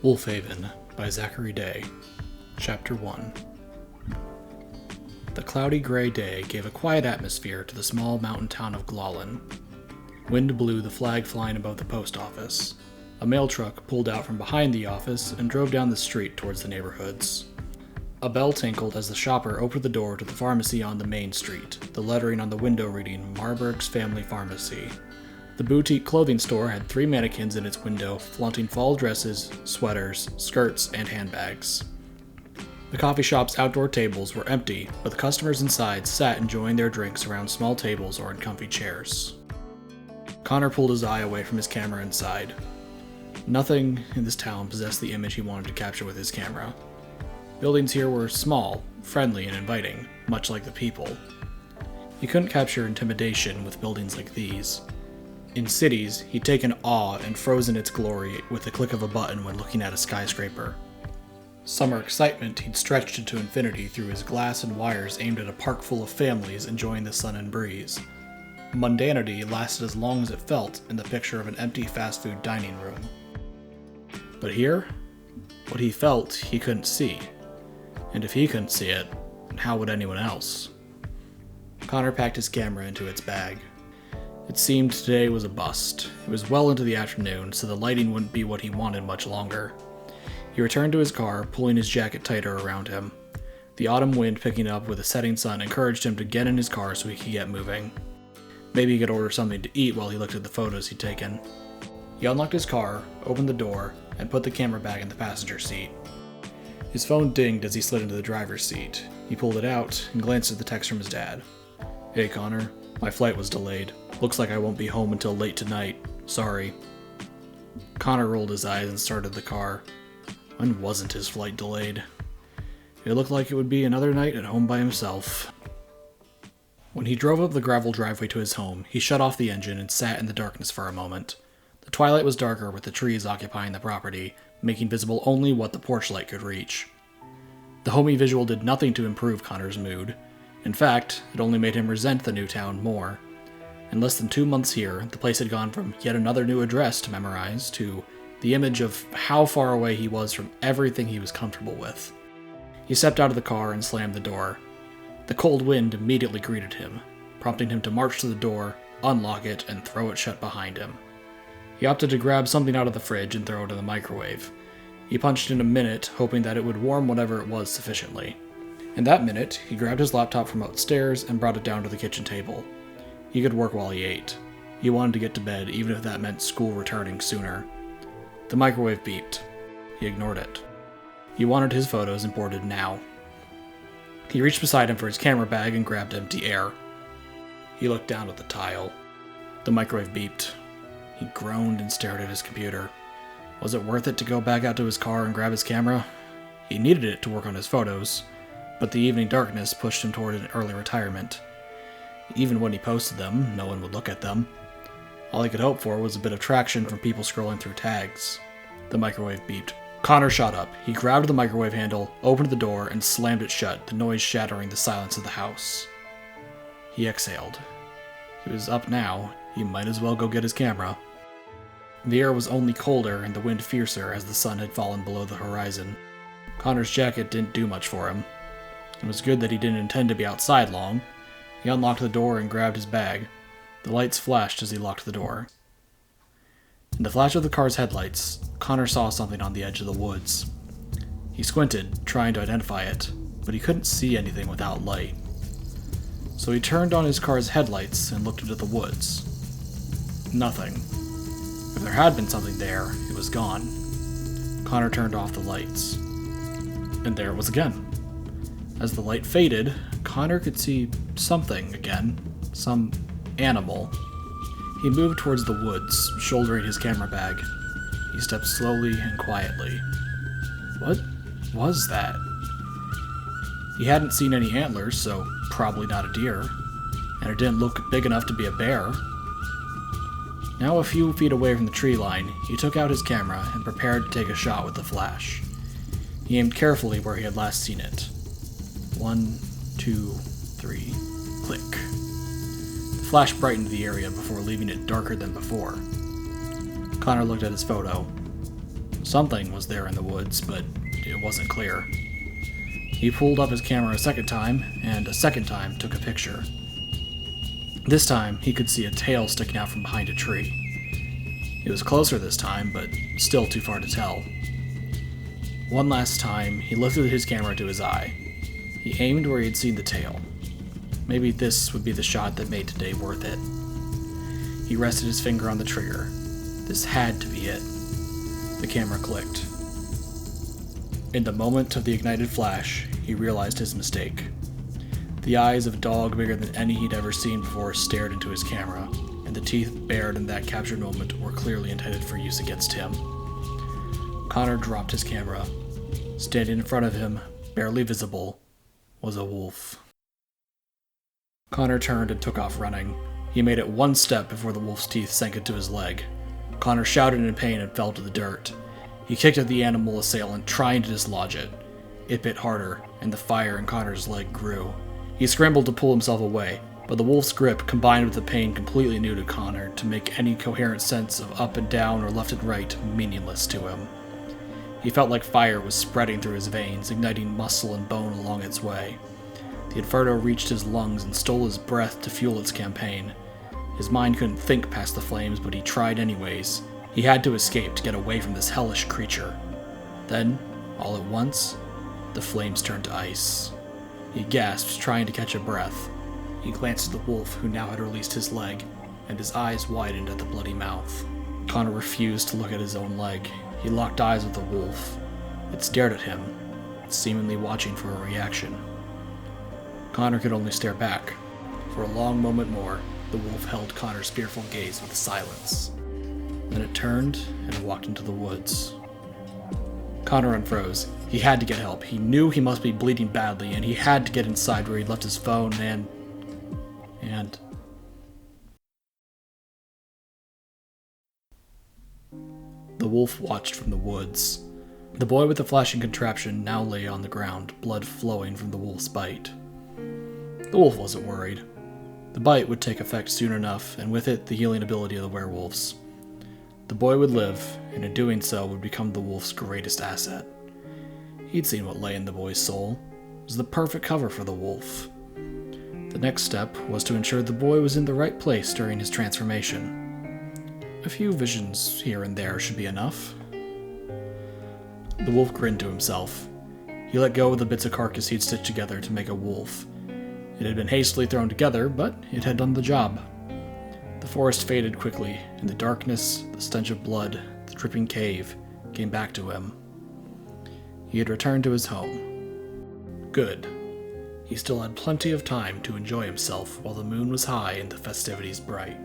Wolfhaven by Zachary Day. Chapter 1. The cloudy gray day gave a quiet atmosphere to the small mountain town of Glawlin. Wind blew the flag flying above the post office. A mail truck pulled out from behind the office and drove down the street towards the neighborhoods. A bell tinkled as the shopper opened the door to the pharmacy on the main street, the lettering on the window reading Marburg's Family Pharmacy. The boutique clothing store had 3 mannequins in its window, flaunting fall dresses, sweaters, skirts, and handbags. The coffee shop's outdoor tables were empty, but the customers inside sat enjoying their drinks around small tables or in comfy chairs. Connor pulled his eye away from his camera inside. Nothing in this town possessed the image he wanted to capture with his camera. Buildings here were small, friendly, and inviting, much like the people. He couldn't capture intimidation with buildings like these. In cities, he'd taken awe and frozen its glory with the click of a button when looking at a skyscraper. Summer excitement he'd stretched into infinity through his glass and wires aimed at a park full of families enjoying the sun and breeze. Mundanity lasted as long as it felt in the picture of an empty fast food dining room. But here, what he felt he couldn't see. And if he couldn't see it, how would anyone else? Connor packed his camera into its bag. It seemed today was a bust. It was well into the afternoon, so the lighting wouldn't be what he wanted much longer. He returned to his car, pulling his jacket tighter around him. The autumn wind picking up with the setting sun encouraged him to get in his car so he could get moving. Maybe he could order something to eat while he looked at the photos he'd taken. He unlocked his car, opened the door, and put the camera bag in the passenger seat. His phone dinged as he slid into the driver's seat. He pulled it out and glanced at the text from his dad. "Hey Connor, my flight was delayed. Looks like I won't be home until late tonight. Sorry." Connor rolled his eyes and started the car. When wasn't his flight delayed? It looked like it would be another night at home by himself. When he drove up the gravel driveway to his home, he shut off the engine and sat in the darkness for a moment. The twilight was darker with the trees occupying the property, making visible only what the porch light could reach. The homey visual did nothing to improve Connor's mood. In fact, it only made him resent the new town more. In less than 2 months here, the place had gone from yet another new address to memorize to the image of how far away he was from everything he was comfortable with. He stepped out of the car and slammed the door. The cold wind immediately greeted him, prompting him to march to the door, unlock it, and throw it shut behind him. He opted to grab something out of the fridge and throw it in the microwave. He punched in a minute, hoping that it would warm whatever it was sufficiently. In that minute, he grabbed his laptop from upstairs and brought it down to the kitchen table. He could work while he ate. He wanted to get to bed, even if that meant school returning sooner. The microwave beeped. He ignored it. He wanted his photos imported now. He reached beside him for his camera bag and grabbed empty air. He looked down at the tile. The microwave beeped. He groaned and stared at his computer. Was it worth it to go back out to his car and grab his camera? He needed it to work on his photos, but the evening darkness pushed him toward an early retirement. Even when he posted them, no one would look at them. All he could hope for was a bit of traction from people scrolling through tags. The microwave beeped. Connor shot up. He grabbed the microwave handle, opened the door, and slammed it shut, the noise shattering the silence of the house. He exhaled. He was up now. He might as well go get his camera. The air was only colder and the wind fiercer as the sun had fallen below the horizon. Connor's jacket didn't do much for him. It was good that he didn't intend to be outside long. He unlocked the door and grabbed his bag. The lights flashed as he locked the door. In the flash of the car's headlights, Connor saw something on the edge of the woods. He squinted, trying to identify it, but he couldn't see anything without light. So he turned on his car's headlights and looked into the woods. Nothing. If there had been something there, it was gone. Connor turned off the lights. And there it was again. As the light faded, Connor could see something again. Some animal. He moved towards the woods, shouldering his camera bag. He stepped slowly and quietly. What was that? He hadn't seen any antlers, so probably not a deer. And it didn't look big enough to be a bear. Now a few feet away from the tree line, he took out his camera and prepared to take a shot with the flash. He aimed carefully where he had last seen it. 1, 2, 3, click. The flash brightened the area before leaving it darker than before. Connor looked at his photo. Something was there in the woods, but it wasn't clear. He pulled up his camera a second time, and a second time took a picture. This time, he could see a tail sticking out from behind a tree. It was closer this time, but still too far to tell. One last time, he lifted his camera to his eye. He aimed where he had seen the tail. Maybe this would be the shot that made today worth it. He rested his finger on the trigger. This had to be it. The camera clicked. In the moment of the ignited flash, he realized his mistake. The eyes of a dog bigger than any he'd ever seen before stared into his camera, and the teeth bared in that captured moment were clearly intended for use against him. Connor dropped his camera. Standing in front of him, barely visible, was a wolf. Connor turned and took off running. He made it one step before the wolf's teeth sank into his leg. Connor shouted in pain and fell to the dirt. He kicked at the animal assailant, trying to dislodge it. It bit harder, and the fire in Connor's leg grew. He scrambled to pull himself away, but the wolf's grip, combined with the pain completely new to Connor, to make any coherent sense of up and down or left and right meaningless to him. He felt like fire was spreading through his veins, igniting muscle and bone along its way. The inferno reached his lungs and stole his breath to fuel its campaign. His mind couldn't think past the flames, but he tried anyways. He had to escape to get away from this hellish creature. Then, all at once, the flames turned to ice. He gasped, trying to catch a breath. He glanced at the wolf, who now had released his leg, and his eyes widened at the bloody mouth. Connor refused to look at his own leg. He locked eyes with the wolf. It stared at him, seemingly watching for a reaction. Connor could only stare back. For a long moment more, the wolf held Connor's fearful gaze with silence. Then it turned and walked into the woods. Connor unfroze. He had to get help. He knew he must be bleeding badly, and he had to get inside where he'd left his phone and... The wolf watched from the woods. The boy with the flashing contraption now lay on the ground, blood flowing from the wolf's bite. The wolf wasn't worried. The bite would take effect soon enough, and with it, the healing ability of the werewolves. The boy would live, and in doing so would become the wolf's greatest asset. He'd seen what lay in the boy's soul. It was the perfect cover for the wolf. The next step was to ensure the boy was in the right place during his transformation. A few visions here and there should be enough. The wolf grinned to himself. He let go of the bits of carcass he'd stitched together to make a wolf. It had been hastily thrown together, but it had done the job. The forest faded quickly, and the darkness, the stench of blood, the dripping cave, came back to him. He had returned to his home. Good. He still had plenty of time to enjoy himself while the moon was high and the festivities bright.